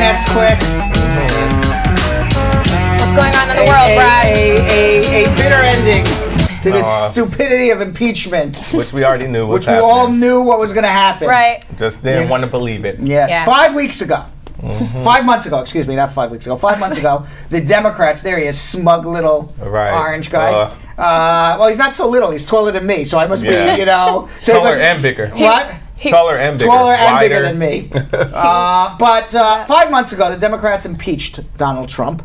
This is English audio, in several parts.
Ness quick. What's going on in the world, Brad? A bitter ending to the stupidity of impeachment. Which we already knew was happening. Which we all knew what was going to happen. Right. Just didn't want to believe it. Yes. Yeah. 5 weeks ago. 5 months ago, excuse me, not 5 weeks ago. 5 months ago, the Democrats, there he is, smug little orange guy. Well, he's not so little, he's taller than me, so I must be, you know. So taller and bigger. What? Taller and bigger. Taller and bigger than me. But 5 months ago, the Democrats impeached Donald Trump,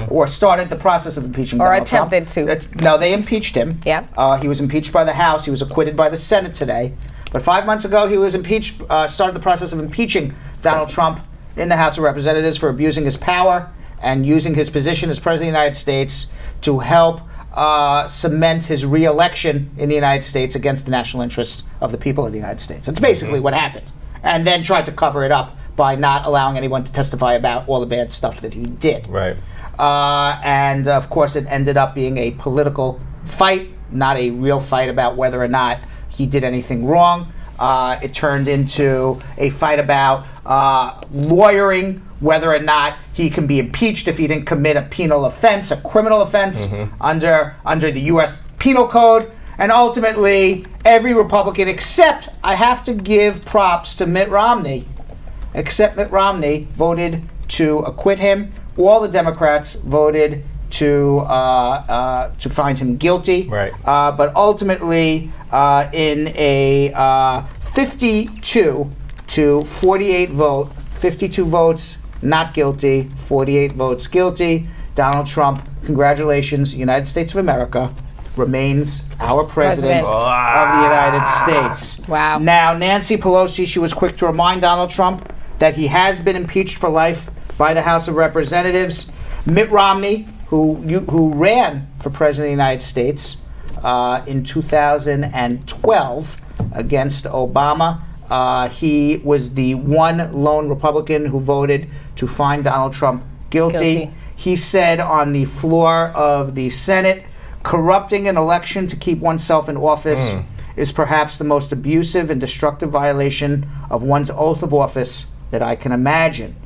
or started the process of impeaching Donald Trump. Or attempted to. No, they impeached him. Yeah. He was impeached by the House. He was acquitted by the Senate today. But 5 months ago, he was impeached, started the process of impeaching Donald Trump in the House of Representatives for abusing his power and using his position as President of the United States to help cement his re-election in the United States against the national interests of the people of the United States. That's basically what happened. And then tried to cover it up by not allowing anyone to testify about all the bad stuff that he did. Right. And of course, it ended up being a political fight, not a real fight about whether or not he did anything wrong. It turned into a fight about lawyering, whether or not he can be impeached if he didn't commit a penal offense, a criminal offense under the U.S. Penal Code. And ultimately, every Republican, except I have to give props to Mitt Romney, voted to acquit him. All the Democrats voted to find him guilty. Right. But ultimately, in a 52 to 48 vote, 52 votes not guilty, 48 votes guilty, Donald Trump, congratulations, United States of America, remains our president of the United States. Wow. Now, Nancy Pelosi, she was quick to remind Donald Trump that he has been impeached for life by the House of Representatives. Mitt Romney, who ran for president of the United States in 2012 against Obama. He was the one lone Republican who voted to find Donald Trump guilty. He said on the floor of the Senate, corrupting an election to keep oneself in office is perhaps the most abusive and destructive violation of one's oath of office that I can imagine.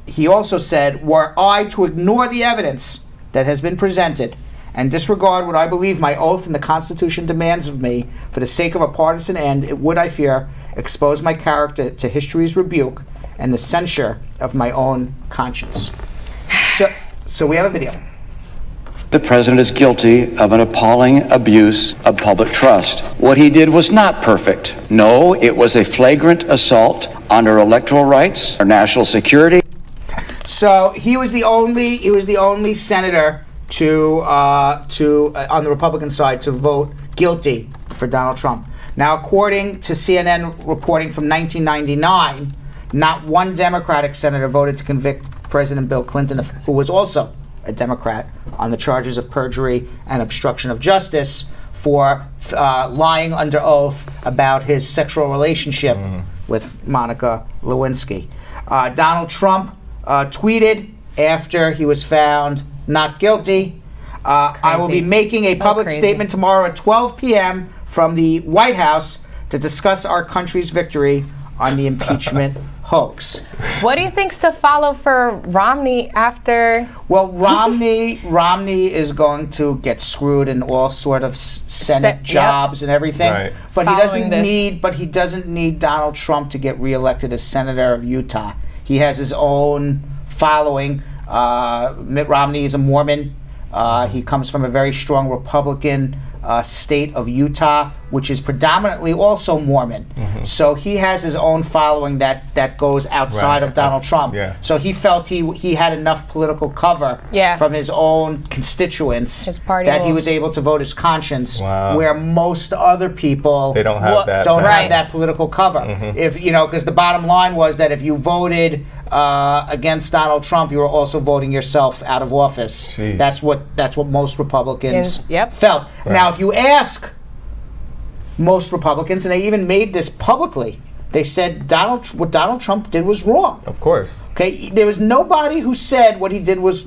He also said, were I to ignore the evidence that has been presented and disregard what I believe my oath and the Constitution demands of me for the sake of a partisan end, it would, I fear, expose my character to history's rebuke and the censure of my own conscience. So we have a video. The president is guilty of an appalling abuse of public trust. What he did was not perfect. No, it was a flagrant assault on our electoral rights, our national security. So he was the only senator on the Republican side to vote guilty for Donald Trump. Now, according to CNN reporting from 1999, not one Democratic senator voted to convict President Bill Clinton, who was also a Democrat, on the charges of perjury and obstruction of justice for lying under oath about his sexual relationship with Monica Lewinsky. Donald Trump tweeted after he was found not guilty, I will be making a public statement tomorrow at 12 p.m. from the White House to discuss our country's victory on the impeachment hoax. What do you think's to follow for Romney after? Well, Romney is going to get screwed in all sort of Senate jobs and everything. Right. But he doesn't need Donald Trump to get reelected as senator of Utah. He has his own following. Mitt Romney is a Mormon. He comes from a very strong Republican state of Utah, which is predominantly also Mormon. So he has his own following that goes outside of Donald Trump. So he felt he had enough political cover from his own constituents that he was able to vote his conscience, where most other people don't have that political cover. If because the bottom line was that if you voted against Donald Trump, you were also voting yourself out of office. Jeez. That's what most Republicans felt. Now, if you ask most Republicans, and they even made this publicly, they said what Donald Trump did was wrong. Of course. Okay, there was nobody who said what he did was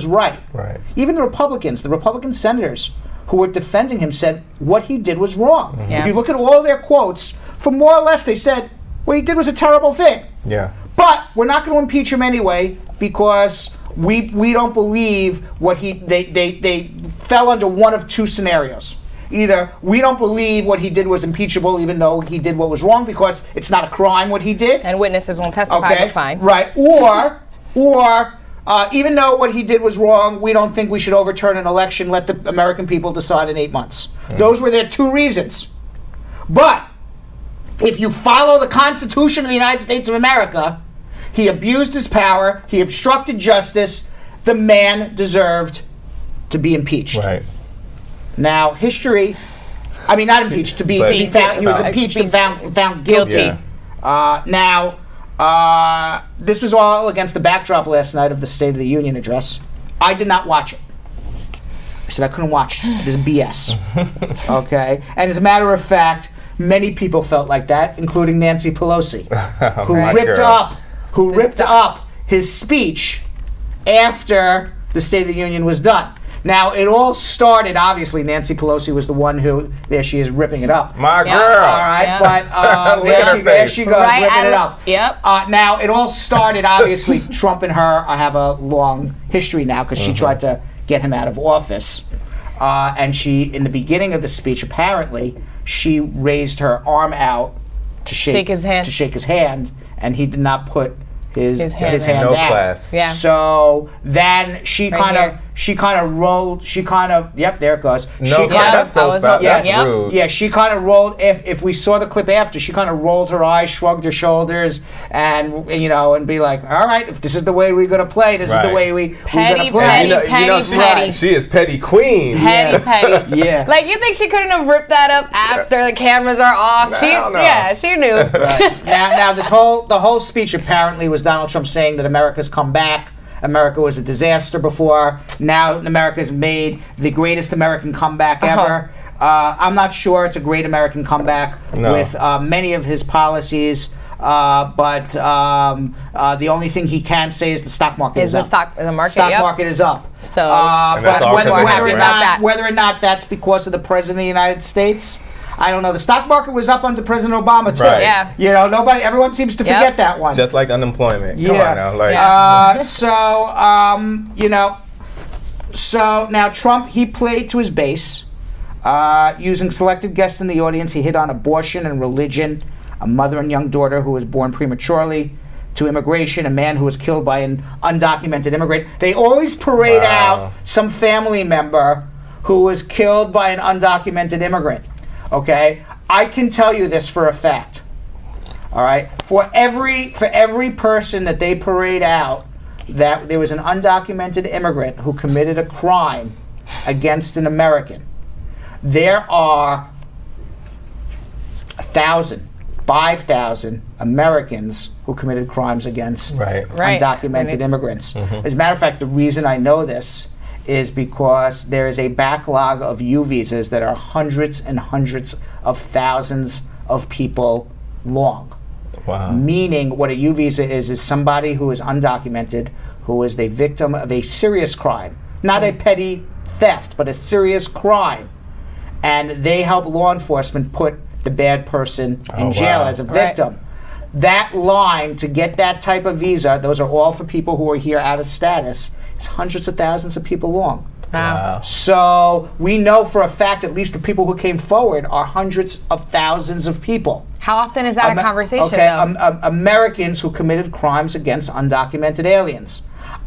right. Right. Even the Republican senators who were defending him said what he did was wrong. If you look at all their quotes, for more or less they said what he did was a terrible thing. Yeah. But we're not going to impeach him anyway because we don't believe what they fell under one of two scenarios. Either we don't believe what he did was impeachable, even though he did what was wrong, because it's not a crime what he did. And witnesses won't testify, but fine. Right. Or even though what he did was wrong, we don't think we should overturn an election, let the American people decide in 8 months. Those were their two reasons. But if you follow the Constitution of the United States of America, he abused his power, he obstructed justice, the man deserved to be impeached. Right. Now, history, I mean, not impeached, to be found, he was impeached and found guilty. Yeah. This was all against the backdrop last night of the State of the Union address. I did not watch it. I said I couldn't watch it. This is BS. Okay? And as a matter of fact, many people felt like that, including Nancy Pelosi, who ripped up his speech after the State of the Union was done. Now, it all started, obviously, Nancy Pelosi was the one who, there she is, ripping it up. My girl. All right, but there she goes, right, ripping it up. Yep. Now, it all started, obviously, Trump and her have a long history now because she tried to get him out of office. And she, in the beginning of the speech, apparently, she raised her arm out to shake his hand, and he did not put his hand no down. class. Yeah. So then she kind of rolled. Yep, there it goes. No, that's so fast. Yes. That's rude. Yeah, she kind of rolled. If we saw the clip after, she kind of rolled her eyes, shrugged her shoulders, and and be like, "All right, if this is the way we're gonna play, this is the way we're gonna play." Petty. She is petty queen. Petty. Yeah. Like, you think she couldn't have ripped that up after the cameras are off? No. She knew. Right. Now the whole speech apparently was Donald Trump saying that America's come back. America was a disaster before. Now America's made the greatest American comeback ever. I'm not sure it's a great American comeback with many of his policies. But the only thing he can say is the stock market is up. The market is up. So, but whether or not that's because of the President of the United States, I don't know. The stock market was up under President Obama too. Right. Yeah. Everyone seems to forget that one. Just like unemployment. Come on now. So now Trump, he played to his base, using selected guests in the audience. He hit on abortion and religion, a mother and young daughter who was born prematurely, to immigration, a man who was killed by an undocumented immigrant. They always parade out some family member who was killed by an undocumented immigrant. Okay, I can tell you this for a fact. All right, for every person that they parade out that there was an undocumented immigrant who committed a crime against an American, there are 1,000, 5,000 Americans who committed crimes against undocumented immigrants. As a matter of fact, the reason I know this is because there is a backlog of U visas that are hundreds and hundreds of thousands of people long. Wow. Meaning what a U visa is somebody who is undocumented, who is the victim of a serious crime. Not a petty theft, but a serious crime. And they help law enforcement put the bad person in jail as a victim. Right. That line to get that type of visa, those are all for people who are here out of status, is hundreds of thousands of people long. Wow. So we know for a fact at least the people who came forward are hundreds of thousands of people. How often is that a conversation, though? Americans who committed crimes against undocumented aliens.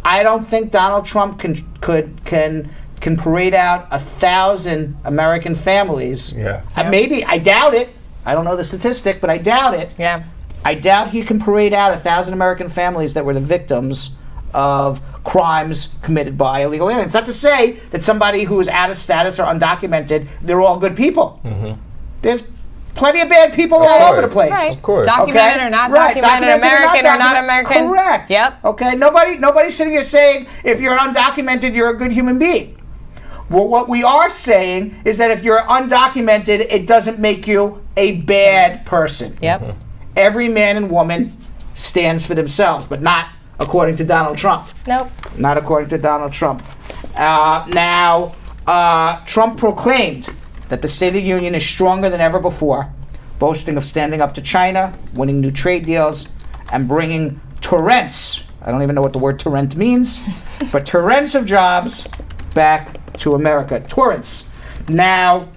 I don't think Donald Trump can parade out 1,000 American families. Maybe, I doubt it. I don't know the statistic, but I doubt it. Yeah. I doubt he can parade out 1,000 American families that were the victims of crimes committed by illegal aliens. Not to say that somebody who is out of status or undocumented, they're all good people. There's plenty of bad people all over the place. Right. Of course. Documented or not documented, American or not American. Correct. Yep. Okay. Nobody's sitting here saying if you're undocumented, you're a good human being. Well, what we are saying is that if you're undocumented, it doesn't make you a bad person. Yep. Every man and woman stands for themselves, but not according to Donald Trump. Nope. Not according to Donald Trump. Now, Trump proclaimed that the State of the Union is stronger than ever before, boasting of standing up to China, winning new trade deals, and bringing torrents. I don't even know what the word torrent means, but torrents of jobs back to America. Torrents. Now,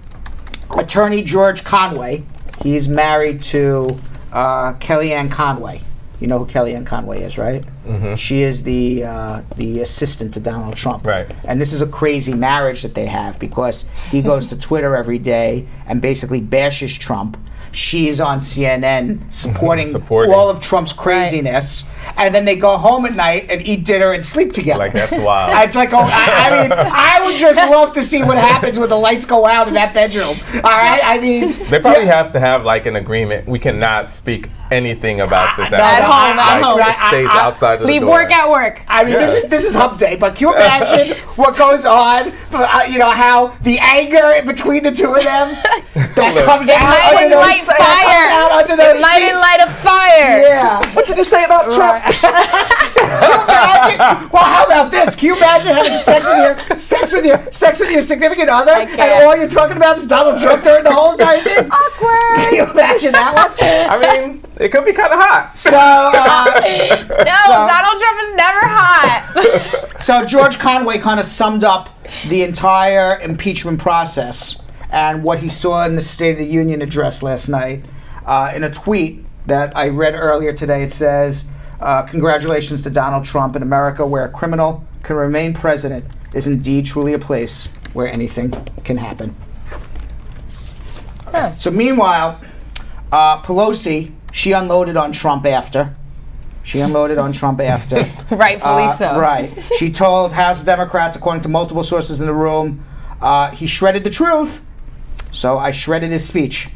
attorney George Conway, he's married to Kellyanne Conway. You know who Kellyanne Conway is, right? Mm-hmm. She is the assistant to Donald Trump. Right. And this is a crazy marriage that they have because he goes to Twitter every day and basically bashes Trump. She's on CNN supporting all of Trump's craziness. Right. And then they go home at night and eat dinner and sleep together. Like, that's wild. It's like, I mean, I would just love to see what happens when the lights go out in that bedroom. All right? I mean... They probably have to have, like, an agreement. We cannot speak anything about this at home. It stays outside of the door. Leave work at work. I mean, this is hump day, but can you imagine what goes on? You know, how the anger between the two of them that comes out. It might light fire. It might light a fire. Yeah. What did you say about Trump? Can you imagine? Well, how about this? Can you imagine having sex with your significant other, and all you're talking about is Donald Trump during the whole entire thing? Awkward. Can you imagine that one? I mean, it could be kind of hot. So Donald Trump is never hot. So George Conway kind of summed up the entire impeachment process and what he saw in the State of the Union address last night in a tweet that I read earlier today. It says, congratulations to Donald Trump. In America, where a criminal can remain president is indeed truly a place where anything can happen. Huh. So meanwhile, Pelosi, she unloaded on Trump after. Rightfully so. Right. She told House Democrats, according to multiple sources in the room, he shredded the truth, so I shredded his speech.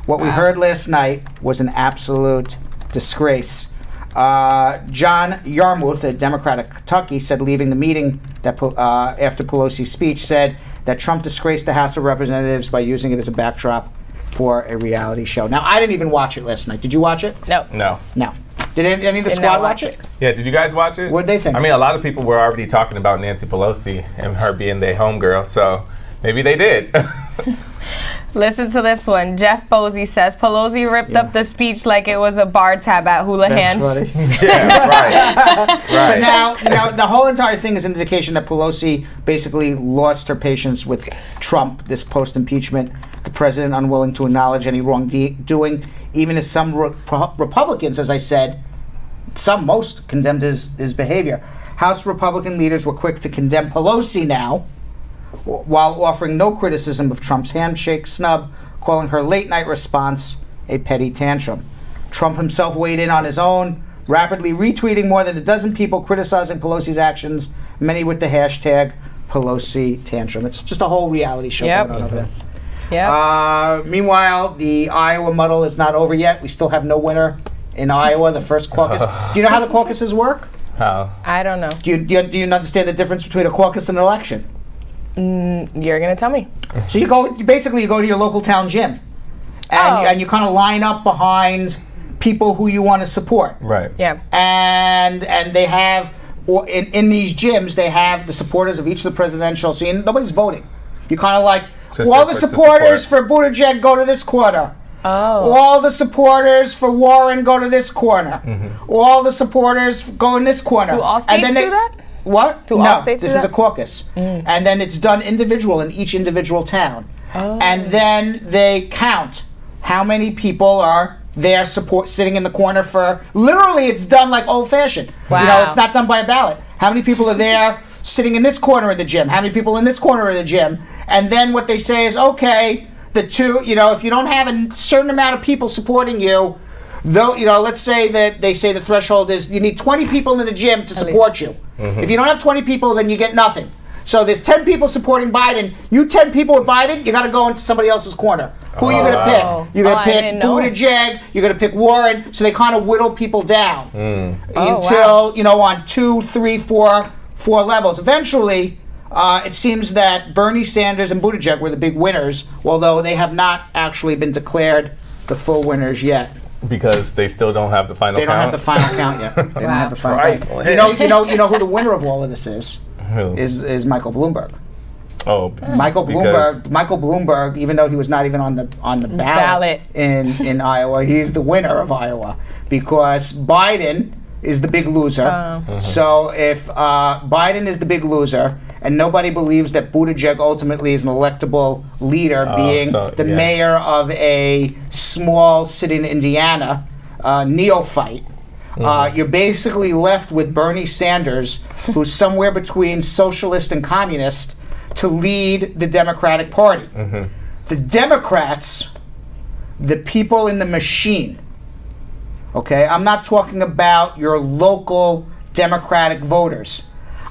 What we heard last night was an absolute disgrace. John Yarmouth, a Democrat of Kentucky, said leaving the meeting that after Pelosi's speech said that Trump disgraced the House of Representatives by using it as a backdrop for a reality show. Now, I didn't even watch it last night. Did you watch it? No. No. Did any of the squad watch it? Yeah, did you guys watch it? What did they think? I mean, a lot of people were already talking about Nancy Pelosi and her being their homegirl, so maybe they did. Listen to this one. Jeff Posey says Pelosi ripped up the speech like it was a bar tab at Hula Hands. That's funny. Yeah, right. But now, the whole entire thing is an indication that Pelosi basically lost her patience with Trump, this post-impeachment, the president unwilling to acknowledge any wrongdoing, even as some Republicans, as I said, most condemned his behavior. House Republican leaders were quick to condemn Pelosi now, while offering no criticism of Trump's handshake snub, calling her late-night response a petty tantrum. Trump himself weighed in on his own, rapidly retweeting more than a dozen people criticizing Pelosi's actions, many with the hashtag Pelosi tantrum. It's just a whole reality show going on over there. Yep. Meanwhile, the Iowa muddle is not over yet. We still have no winner in Iowa, the first caucus. Do you know how the caucuses work? How? I don't know. Do you understand the difference between a caucus and an election? You're gonna tell me. So you go to your local town gym, and you kind of line up behind people who you want to support. Right. Yeah. And they have, in these gyms, they have the supporters of each of the presidential. So nobody's voting. You kind of like, Just all the supporters for Buttigieg go to this corner. Oh. All the supporters for Warren go to this corner. Mm-hmm. All the supporters go in this corner. Do all states do that? What? Do all states do that? This is a caucus. And then it's done individual in each individual town. Oh. And then they count how many people are there sitting in the corner for, literally it's done like old-fashioned. Wow. You know, it's not done by a ballot. How many people are there sitting in this corner of the gym? How many people in this corner of the gym? And then what they say is, okay, the two, if you don't have a certain amount of people supporting you, though, let's say that they say the threshold is you need 20 people in the gym to support you. Mm-hmm. If you don't have 20 people, then you get nothing. So there's 10 people supporting Biden. You 10 people with Biden, you got to go into somebody else's corner. Who are you going to pick? You're going to pick Buttigieg. You're going to pick Warren. So they kind of whittle people down until, on 2, 3, 4 levels. Eventually, it seems that Bernie Sanders and Buttigieg were the big winners, although they have not actually been declared the full winners yet. Because they still don't have the final count? They don't have the final count yet. They don't have the final count. You know who the winner of all of this is? Who? Is Michael Bloomberg. Oh, Michael Bloomberg, even though he was not even on the ballot in Iowa, he's the winner of Iowa because Biden is the big loser. So if Biden is the big loser, and nobody believes that Buttigieg ultimately is an electable leader, being the mayor of a small city in Indiana, neophyte, you're basically left with Bernie Sanders, who's somewhere between socialist and communist, to lead the Democratic Party. The Democrats, the people in the machine, okay? I'm not talking about your local Democratic voters.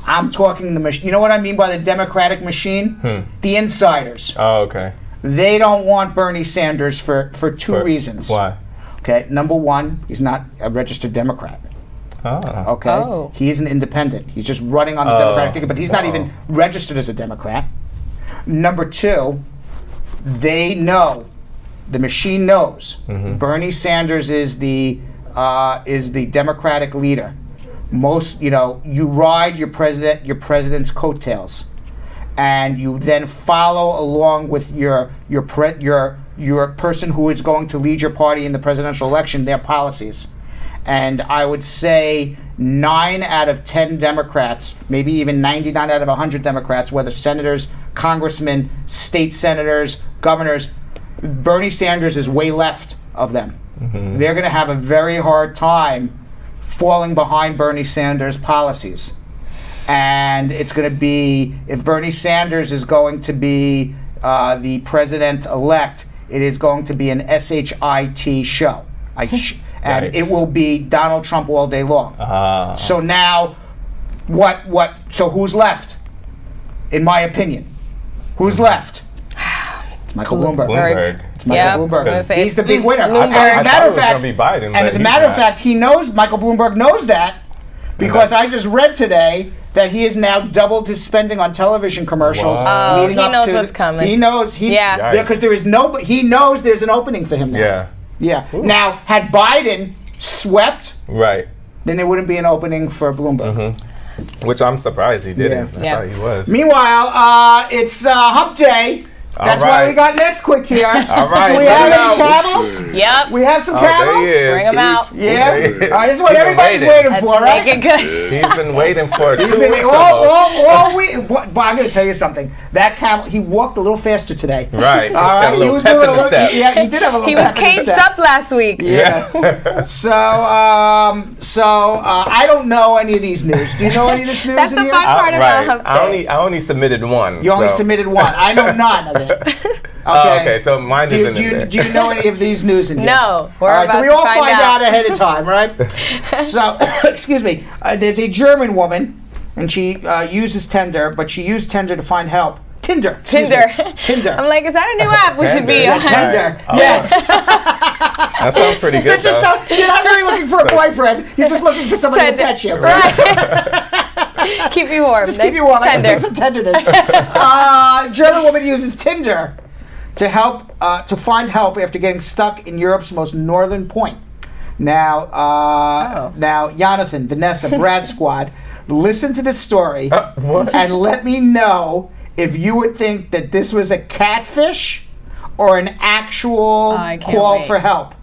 I'm talking the machine. You know what I mean by the Democratic machine? The insiders. Oh, okay. They don't want Bernie Sanders for two reasons. Why? Okay, number one, he's not a registered Democrat. Oh. Okay? Oh. He's an independent. He's just running on the Democratic ticket, but he's not even registered as a Democrat. Number two, they know, the machine knows, Bernie Sanders is the Democratic leader. Most, you ride your president's coattails, and you then follow along with your person who is going to lead your party in the presidential election, their policies. And I would say 9 out of 10 Democrats, maybe even 99 out of 100 Democrats, whether senators, congressmen, state senators, governors, Bernie Sanders is way left of them. They're going to have a very hard time falling behind Bernie Sanders' policies. And it's going to be, if Bernie Sanders is going to be the president-elect, it is going to be an SHIT show. And it will be Donald Trump all day long. So now, so who's left? In my opinion. Who's left? It's Michael Bloomberg. It's Michael Bloomberg. He's the big winner. As a matter of fact, Michael Bloomberg knows that, because I just read today that he has now doubled his spending on television commercials. He knows what's coming. He knows. Because he knows there's an opening for him now. Yeah. Now, had Biden swept, then there wouldn't be an opening for Bloomberg. Which I'm surprised he didn't. I thought he was. Meanwhile, it's Hump Day. That's why we got Nesquik here. All right. Do we have any camels? Yep. We have some camels? Bring them out. Yeah. This is what everybody's waiting for, right? Make it good. He's been waiting for 2 weeks all week. But I'm going to tell you something. That camel, he walked a little faster today. Right. All right. He was doing a little step. Yeah, he did have a little He was caged up last week. Yeah. So I don't know any of these news. Do you know any of this news? That's the fun part about Hump Day. I only submitted one. You only submitted one. I know none of it. Okay, so mine isn't in there. Do you know any of these news in here? No. All right, so we all find out ahead of time, right? So, excuse me. There's a German woman, and she uses Tinder, but she used Tinder to find help. Tinder. I'm like, is that a new app we should be on? Tinder. Yes. That sounds pretty good. You're not really looking for a boyfriend. You're just looking for somebody to pet you. Right. Keep you warm. Just keep you warm. I just need some tenderness. German woman uses Tinder to help to find help after getting stuck in Europe's most northern point. Now, Yonathan, Vanessa, Brad Squad, listen to this story and let me know if you would think that this was a catfish or an actual call for help.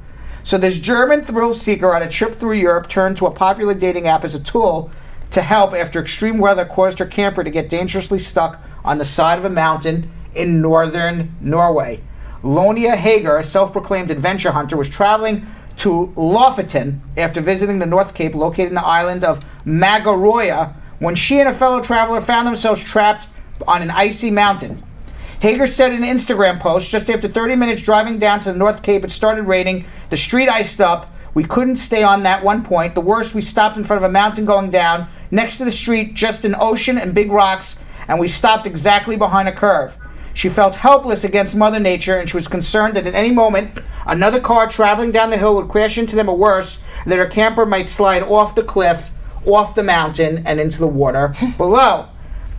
So this German thrill seeker on a trip through Europe turned to a popular dating app as a tool to help after extreme weather caused her camper to get dangerously stuck on the side of a mountain in northern Norway. Lonia Hager, a self-proclaimed adventure hunter, was traveling to Lofoten after visiting the North Cape located in the island of Magaroya when she and a fellow traveler found themselves trapped on an icy mountain. Hager said in an Instagram post, just after 30 minutes driving down to the North Cape, it started raining, the street iced up, we couldn't stay on that one point. The worst, we stopped in front of a mountain going down, next to the street, just an ocean and big rocks, and we stopped exactly behind a curve. She felt helpless against Mother Nature, and she was concerned that at any moment, another car traveling down the hill would crash into them, or worse, that her camper might slide off the cliff, off the mountain, and into the water below.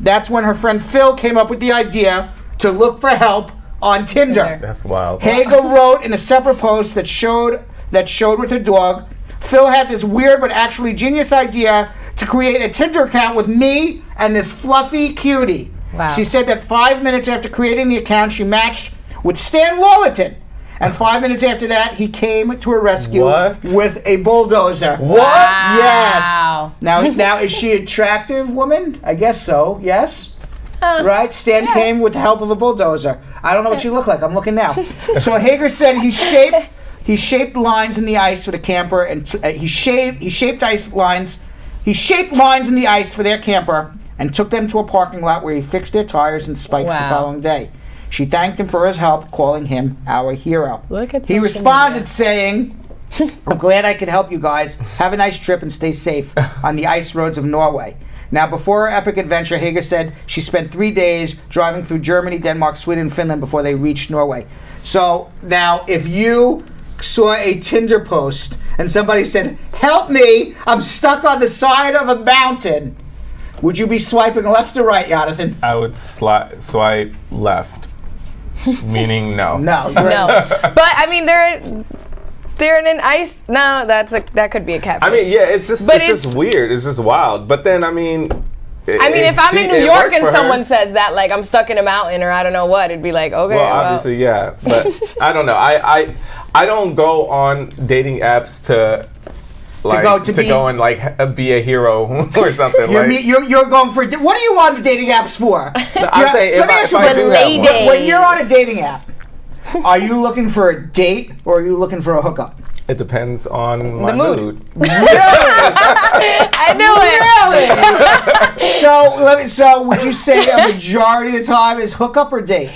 That's when her friend Phil came up with the idea to look for help on Tinder. That's wild. Hager wrote in a separate post that showed with her dog, Phil had this weird but actually genius idea to create a Tinder account with me and this fluffy cutie. Wow. She said that 5 minutes after creating the account, she matched with Stan Lawlerton And 5 minutes after that, he came to her rescue What? with a bulldozer. What? Wow. Yes. Now, is she an attractive woman? I guess so. Yes. Right? Stan came with the help of a bulldozer. I don't know what she looked like. I'm looking now. So Hager said he shaped lines in the ice for the camper, and he shaped lines in the ice for their camper, and took them to a parking lot where he fixed their tires and spikes the Wow. following day. She thanked him for his help, calling him our hero. Look at He social responded media. saying, I'm glad I could help you guys. Have a nice trip and stay safe on the ice roads of Norway. Now, before her epic adventure, Hager said she spent 3 days driving through Germany, Denmark, Sweden, and Finland before they reached Norway. So now, if you saw a Tinder post and somebody said, help me, I'm stuck on the side of a mountain, would you be swiping left or right, Yonathan? I would swipe left, meaning no. No. No, but I mean they're in an ice. No, that could be a catfish. I mean, yeah, it's just But it's just weird. It's just wild. But then, I mean, if I'm in New York and someone says that, like I'm stuck in a mountain or I don't know what, it'd be like, okay, well, obviously, yeah. But I don't know. I don't go on dating apps to go and like be a hero or something. You're going for what are you on the dating apps for? I say Let me ask you if I do have ladies. one. when you're on a dating app, are you looking for a date or are you looking for a hookup? It depends on my mood. Really? I knew it. Really? So would you say a majority of the time is hookup or date?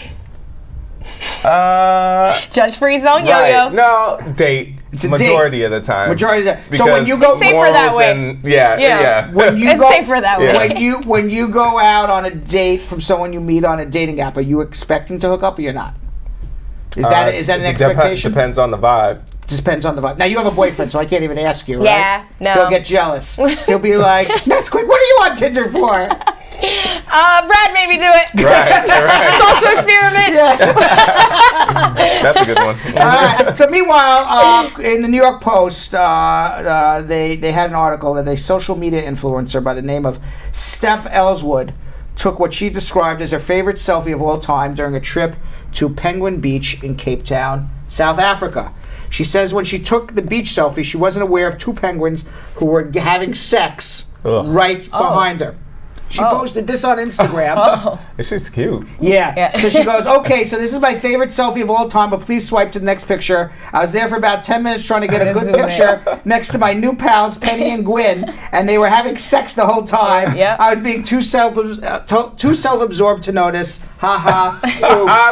Judge free zone, Right. yo-yo. No, date. It's a Majority of the time. Majority of the Because so when you go It's safer that morals way. and- yeah. when you It's go safer that way. when you go out on a date from someone you meet on a dating app, are you expecting to hook up or you're not? Is that an expectation? Depends on the vibe. Just depends on the vibe. Now you have a boyfriend, so I can't even ask you. Right? Yeah, no. He'll get jealous. He'll be like, "That's quick. What are you on Tinder for?" Brad made me do it. Right. Social experiment. Yes. That's a good one. All right. So meanwhile, in the New York Post, they had an article that a social media influencer by the name of Steph Elswood took what she described as her favorite selfie of all time during a trip to Penguin Beach in Cape Town, South Africa. She says when she took the beach selfie, she wasn't aware of 2 penguins who were having sex right behind her. She posted this on Instagram. It's just cute. Yeah. So she goes, okay, so this is my favorite selfie of all time, but please swipe to the next picture. I was there for about 10 minutes trying to get a good Zoom in. picture next to my new pals, Penny and Gwyn, and they were having sex the whole time. Yep. I was being too self-absorbed to notice. Ha ha.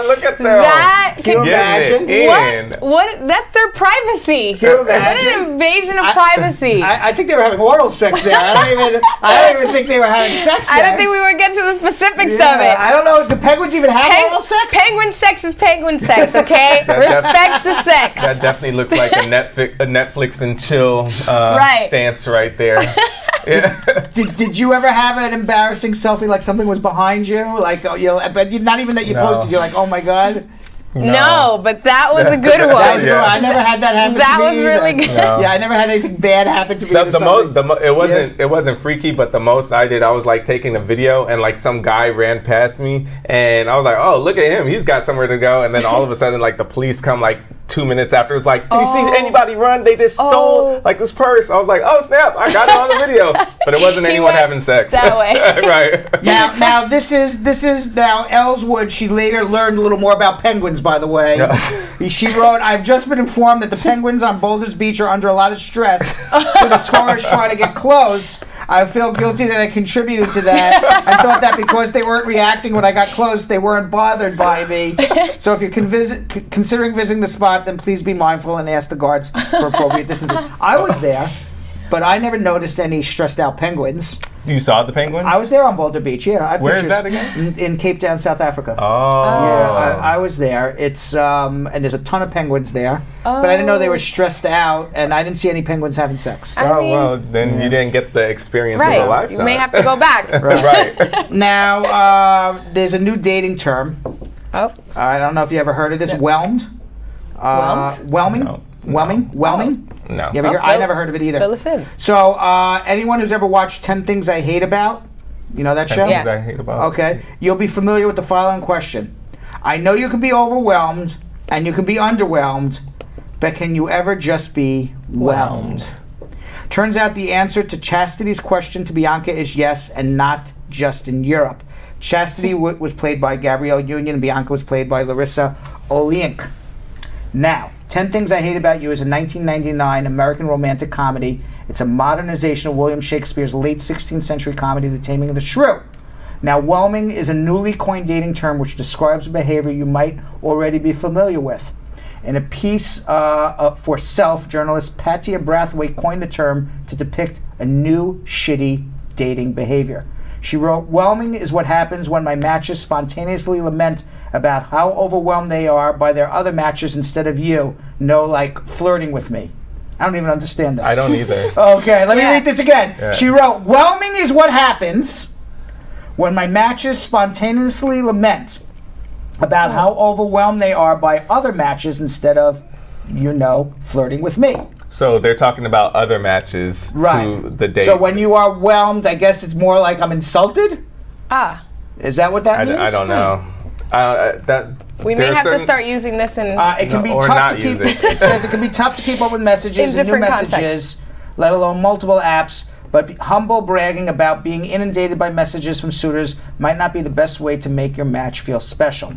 Look at them. That Can you can imagine? What? That's their privacy. Can you What imagine? an invasion of privacy. I think they were having oral sex there. I don't even think they were having sex. I don't think we would get to the specifics of it. I don't know. Do penguins even have oral sex? Penguin sex is penguin sex, okay? Respect the sex. That definitely looks like a Netflix and chill Right. stance right there. Yeah. Did you ever have an embarrassing selfie like something was behind you? Like, but not even that you No. posted. You're like, oh my God. No, but that was a good That was one. good. I never had that happen That to me was really either. good. No. Yeah, I never had anything bad happen to me. with something. It wasn't freaky, but the most I did, I was like taking a video and like some guy ran past me and I was like, oh, look at him, he's got somewhere to go. And then all of a sudden like the police come like 2 minutes after. It's like, did you see anybody run? They just stole like this purse. I was like, oh snap, I got it on the video. But it wasn't anyone went having sex. that way. Right. Now this is now Elswood. She later learned a little more about penguins, by the way. She wrote, I've just been informed that the penguins on Boulder Beach are under a lot of stress with the tourists trying to get close. I feel guilty that I contributed to that. I thought that because they weren't reacting when I got close, they weren't bothered by me. So if you're considering visiting the spot, then please be mindful and ask the guards for appropriate distances. I was there, but I never noticed any stressed out penguins. You saw the penguins? I was there on Boulder Beach, yeah. I have Where is pictures. that again? In Cape Town, South Africa. Oh. Yeah, I was there. It's and there's a ton of penguins there, but I didn't know they were stressed out, and I didn't see any penguins having sex. I mean, well, then you didn't get the experience of a right. lifetime. You may have to go back. Right. Now, there's a new dating term. Oh. I don't know if you ever heard of this. Whelmed. Whelming. No. Whelming. Whelming. No. You ever hear? I never heard of it either. Fill us in. So, anyone who's ever watched 10 Things I Hate About, you know that show? Yeah. I hate about. Okay. You'll be familiar with the following question. I know you can be overwhelmed, and you can be underwhelmed, but can you ever just be whelmed? Turns out the answer to Chastity's question to Bianca is yes, and not just in Europe. Chastity was played by Gabrielle Union, and Bianca was played by Larissa Oleynik. Now, 10 Things I Hate About You is a 1999 American romantic comedy. It's a modernization of William Shakespeare's late 16th century comedy, The Taming of the Shrew. Now, whelming is a newly coined dating term which describes a behavior you might already be familiar with. In a piece for Self, journalist Patia Brathwaite coined the term to depict a new, shitty dating behavior. She wrote, "Whelming is what happens when my matches spontaneously lament about how overwhelmed they are by their other matches instead of you. No, like flirting with me." I don't even understand this. I don't either. Okay, let me read this again. Yeah. She wrote, "Whelming is what happens when my matches spontaneously lament about how overwhelmed they are by other matches instead of, flirting with me." So they're talking about other matches to the date. So when you are whelmed, I guess it's more like I'm insulted? Is that what that means? I don't know. We may have to start using this in... it can be or tough not to keep. use it. It says it can be tough to keep up with messages In and new different messages, contexts. let alone multiple apps. But humble bragging about being inundated by messages from suitors might not be the best way to make your match feel special.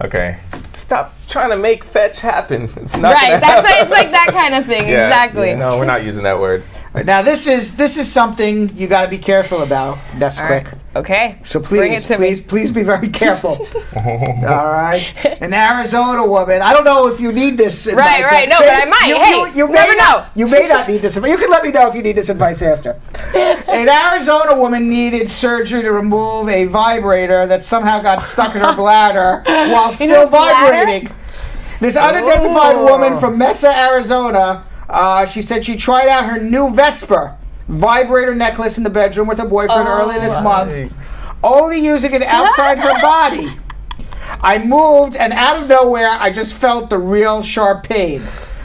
Okay. Stop trying to make fetch happen. It's not Right, gonna happen. it's like that kind of thing, Yeah, exactly. yeah, no, we're not using that word. Now this is something you got to be careful about. That's All quick. right. Okay. So Bring it please, to me. please be very careful. All right. An Arizona woman. I don't know if you need this advice. Right. No, but I might. You Hey, may never not, know. You may not need this advice. You can let me know if you need this advice after. An Arizona woman needed surgery to remove a vibrator that somehow got stuck in her bladder while still bladder? vibrating. This unidentified woman from Mesa, Arizona, she said she tried out her new Vesper vibrator necklace in the bedroom with her boyfriend earlier this month, only using it outside her body. "I moved, and out of nowhere, I just felt the real sharp pain.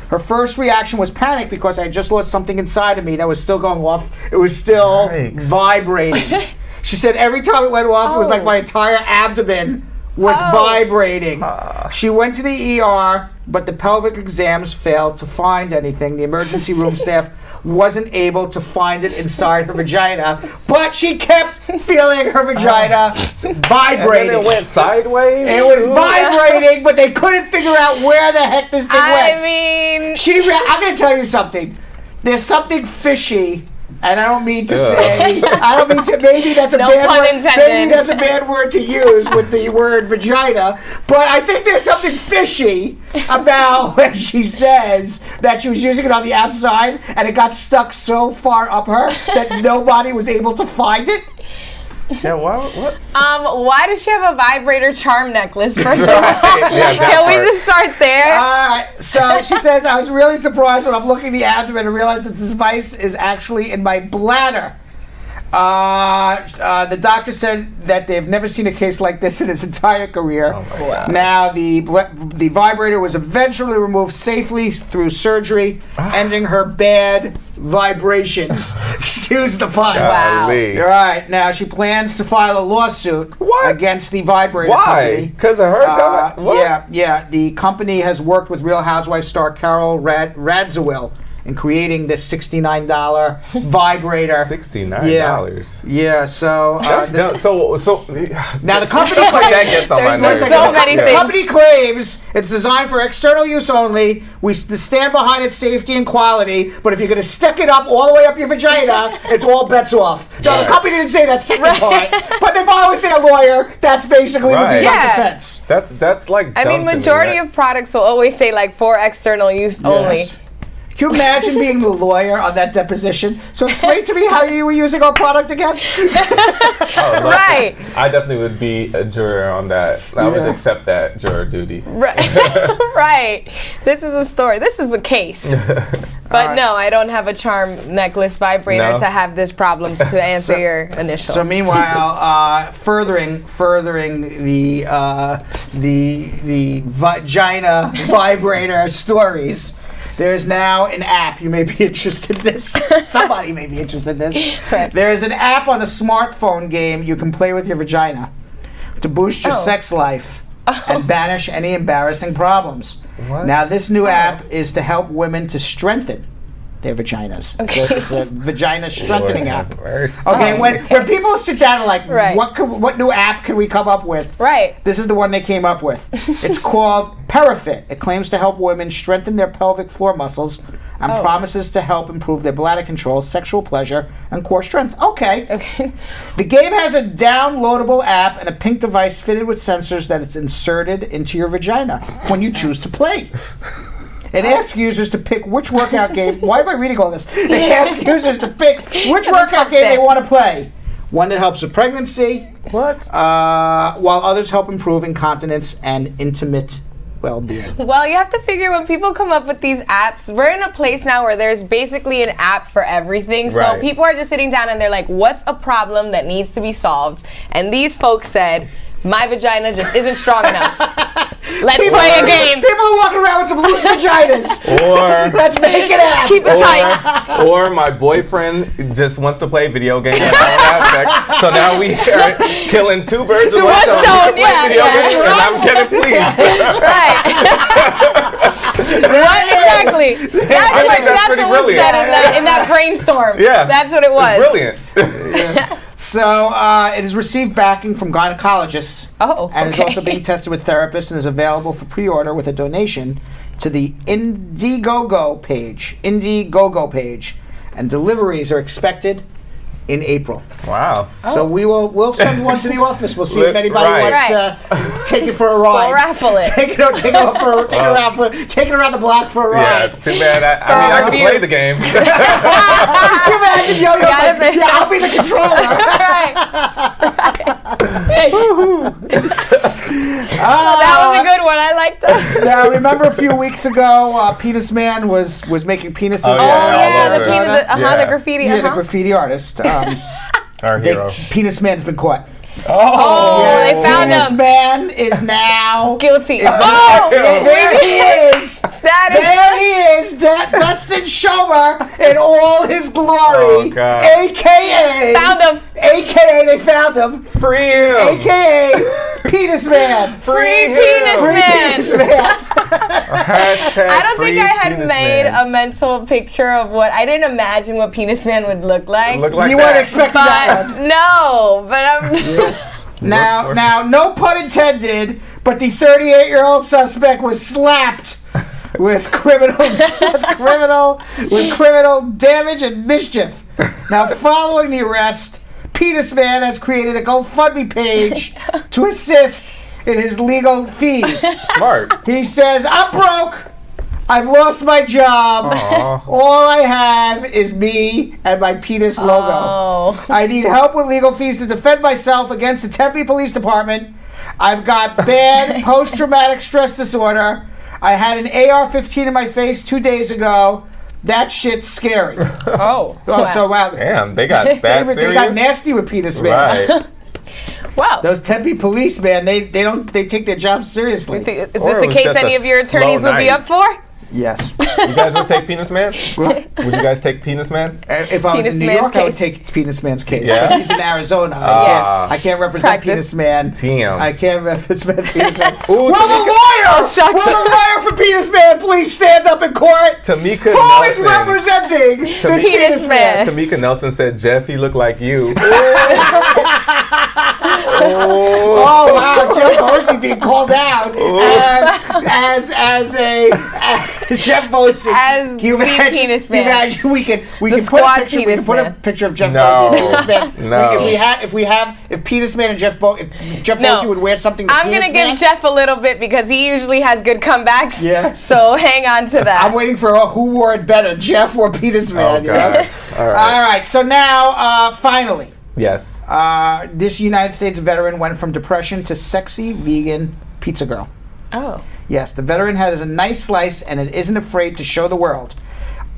Her first reaction was panic because I just lost something inside of me that was still going off. It was still vibrating." She said every time it went off, it was like my entire abdomen was vibrating. She went to the ER, but the pelvic exams failed to find anything. The emergency room staff wasn't able to find it inside her vagina, but she kept feeling her vagina vibrating. And then it went sideways? It was vibrating, but they couldn't figure out where the heck this thing went. I mean... I'm going to tell you something. There's something fishy, and I don't mean to say, maybe that's a No bad pun word. intended. Maybe that's a bad word to use with the word vagina, but I think there's something fishy about when she says that she was using it on the outside and it got stuck so far up her that nobody was able to find it. Yeah, what? why does she have a vibrator charm necklace, first of all? Yeah, that Can we part. just start there? All right, so she says, "I was really surprised when I'm looking at the abdomen and realized that this device is actually in my bladder." The doctor said that they've never seen a case like this in his entire career. Now, the vibrator was eventually removed safely through surgery, ending her bad vibrations. Excuse the pun. Golly. All right, now she plans to file a lawsuit against the vibrator Why? company. Because of her? Yeah. The company has worked with Real Housewives star Carol Radziwill in creating this $69 vibrator. $69. Yeah. So That's dumb. So now the company stuff like claims, that gets on my There's nerves. so many the things. company claims it's designed for external use only. We stand behind its safety and quality, but if you're going to stick it up all the way up your vagina, it's all bets off. No, the company didn't say that second part, but if I was their lawyer, that's basically would be my Yeah. defense. That's like I mean, dumb to me, majority right? of products will always say like for external use only. Yes. Can you imagine being the lawyer on that deposition? So explain to me how you were using our product again. Oh, look, Right. I definitely would be a juror on that. I would accept that juror duty. Right. Right. This is a story. This is a case. But no, I don't have a charm necklace vibrator No? to have this problem to answer your initial. So meanwhile, furthering the vagina vibrator stories. There's now an app. You may be interested in this. Somebody may be interested in this. Right. There's an app on the smartphone game you can play with your vagina to boost your sex life. and banish any embarrassing problems. What? Now, this new app is to help women to strengthen their vaginas. Okay. So it's a vagina strengthening Lord app. have mercy. Okay, when people sit down and like, Right. what new app can we come up with? Right. This is the one they came up with. It's called Parafit. It claims to help women strengthen their pelvic floor muscles and promises to help improve their bladder control, sexual pleasure, and core strength. Okay. Okay. The game has a downloadable app and a pink device fitted with sensors that is inserted into your vagina when you choose to play. It asks users to pick which workout game. Why am I reading all this? It asks users to pick which workout game they want to play. One that helps with pregnancy. What? While others help improve incontinence and intimate well-being. Well, you have to figure when people come up with these apps, we're in a place now where there's basically an app for everything. So Right. people are just sitting down and they're like, what's a problem that needs to be solved? And these folks said, my vagina just isn't strong enough. Let's play a game. People are walking around with some loose vaginas. Or Let's make it happen. Keep it tight. or my boyfriend just wants to play video games and I don't have sex. So now we are killing two birds with one stone. stone, We play video yeah. games and I'm getting pleased. That's right. Right, exactly. That's I think that's what pretty was brilliant. said in that brainstorm. Yeah. That's what it was. It's brilliant. So it has received backing from gynecologists. Oh, And is okay. also being tested with therapists and is available for pre-order with a donation to the Indiegogo page. And deliveries are expected in April. Wow. So we'll send one to the office. We'll see if anybody Right. wants to take it for a ride. We'll raffle it. Take it around the block for a Yeah, ride. too bad. I mean, I can review. play the game. Can you imagine yo-yo? Gotta Like, be- yeah, I'll be the controller. That was a good one. I like that. Now, remember a few weeks ago, Penis Man was making penises. Oh, Oh, yeah, yeah, all the, over. penis, the Yeah. graffiti. Yeah, the graffiti artist. Our hero. Penis Man's been caught. Oh, they found Penis him. Man is now Guilty. Oh, there he is. That is. There he is, Dustin Schomer in all his glory, Oh, God. AKA Found him. AKA they found him, Free him. AKA Penis Man, Free him. penis Free man. Penis Man. Hashtag I don't free think I had penis made man. a mental picture of what I didn't imagine what Penis Man would look like. Look like You that. weren't expecting that but one. no, but I'm. Now, no pun intended, but the 38-year-old suspect was slapped with criminal damage and mischief. Now, following the arrest, Penis Man has created a GoFundMe page to assist in his legal fees. Smart. He says, "I'm broke. I've lost my job. Aw. All I have is me and my penis logo. Oh. I need help with legal fees to defend myself against the Tempe Police Department. I've got bad post-traumatic stress disorder. I had an AR-15 in my face 2 days ago. That shit's scary." Oh. Oh, so wow. Damn, they got that They serious. got nasty with Penis Man. Right. Wow. Those Tempe police, man, they take their job seriously. Is Or this it the was case just any a of your slow attorneys would be night. up for? Yes. You guys would take Penis Man? Would you guys take Penis Man? If I was Penis in New Man's York, I would case. take Penis Man's case. Yeah? He's in Arizona. Ah. I can't represent Practice. Penis Man. Damn. I can't represent Penis Man. Ooh, Will the Tamika- lawyer? shucks. Will the lawyer for Penis Man please stand up in court? Tamika Who is Nelson. representing this Penis Penis Man? Man. Tamika Nelson said, "Jeff, he looked like you." Oh wow, Jeff Bosie being called out as Jeff Bosie. As Can you the imagine- Penis can you Man. imagine we can put a squad picture. We Penis can put a Man. picture of Jeff No. Bosie and Penis Man. No. If Penis Man and Jeff Bosie No. would wear something. To I'm Penis gonna give Man, Jeff a little bit because he usually has good comebacks. Yeah. So hang on to that. I'm waiting for who wore it better, Jeff or Penis Man. Oh you know? God. All right. All right. So now, finally. Yes. This United States veteran went from depression to sexy vegan pizza girl. Oh. Yes, the veteran has a nice slice and it isn't afraid to show the world.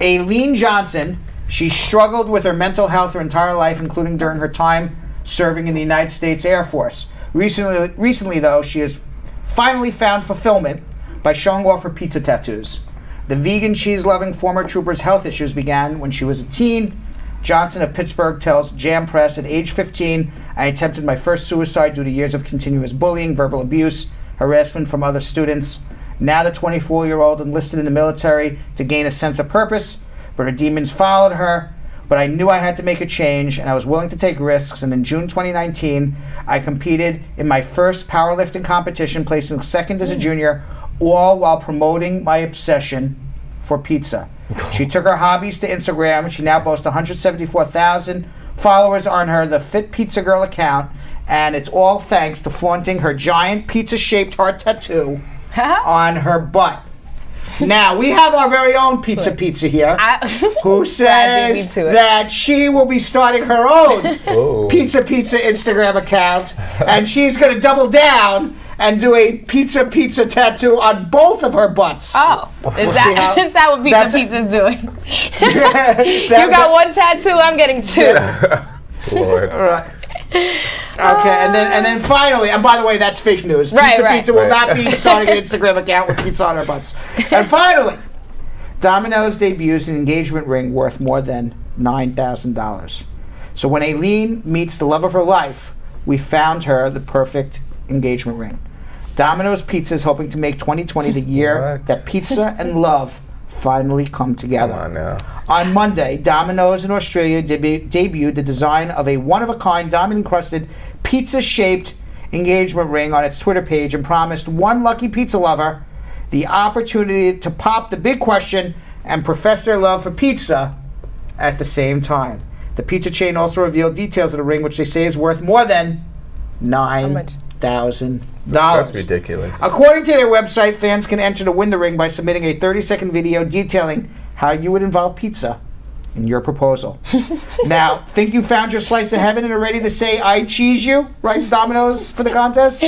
Aileen Johnson, she struggled with her mental health her entire life, including during her time serving in the United States Air Force. Recently though, she has finally found fulfillment by showing off her pizza tattoos. The vegan, cheese-loving former trooper's health issues began when she was a teen. Johnson of Pittsburgh tells Jam Press, "At age 15, I attempted my first suicide due to years of continuous bullying, verbal abuse, harassment from other students. Now the 24-year-old enlisted in the military to gain a sense of purpose, but her demons followed her. But I knew I had to make a change, and I was willing to take risks. And in June 2019, I competed in my first powerlifting competition, placing second as a junior, all while promoting my obsession for pizza. She took her hobbies to Instagram. She now boasts 174,000 followers on her The Fit Pizza Girl account, and it's all thanks to flaunting her giant pizza-shaped heart tattoo on her butt. Now, we have our very own Pizza here, who says that she will be starting her own Pizza Instagram account, and she's going to double down and do a pizza tattoo on both of her butts. Oh, is that what Pizza's doing? You got one tattoo, I'm getting two. Lord. All right. Okay, and then finally, and by the way, that's fake news. Pizza will not be starting an Instagram account with pizza on her butts. And finally, Domino's debuts an engagement ring worth more than $9,000. So when Aileen meets the love of her life, we found her the perfect engagement ring. Domino's Pizza is hoping to make 2020 the year that pizza and love finally come together. Come on now. On Monday, Domino's in Australia debuted the design of a one-of-a-kind diamond-encrusted pizza-shaped engagement ring on its Twitter page and promised one lucky pizza lover the opportunity to pop the big question and profess their love for pizza at the same time. The pizza chain also revealed details of the ring, which they say is worth more than $9,000. That's ridiculous. According to their website, fans can enter to win the ring by submitting a 30-second video detailing how you would involve pizza in your proposal. Now, think you found your slice of heaven and are ready to say, I cheese you, writes Domino's for the contest?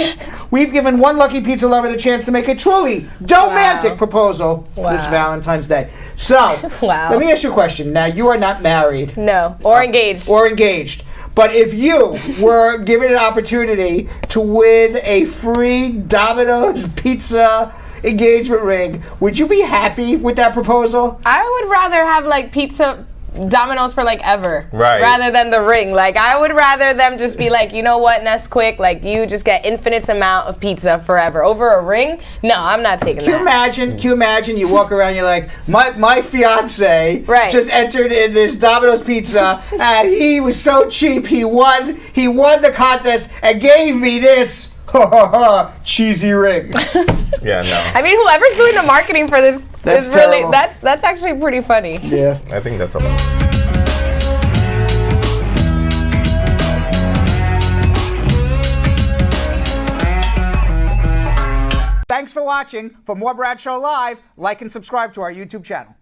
We've given one lucky pizza lover the chance to make a truly romantic proposal this Valentine's Day. So, let me ask you a question. Now, you are not married. No, or engaged. Or engaged. But if you were given an opportunity to win a free Domino's pizza engagement ring, would you be happy with that proposal? I would rather have like pizza Domino's for like ever, rather than the ring. Like I would rather them just be like, you know what, Nesquik, like you just get infinite amount of pizza forever over a ring. No, I'm not taking that. Can you imagine you walk around, you're like, my fiance just entered in this Domino's pizza and he was so cheap, he won the contest and gave me this cheesy ring. Yeah, no. I mean, whoever's doing the marketing for this That's is really terrible. that's actually pretty funny. Yeah. I think that's a lot. Thanks for watching. For more Brad Show Live, like and subscribe to our YouTube channel.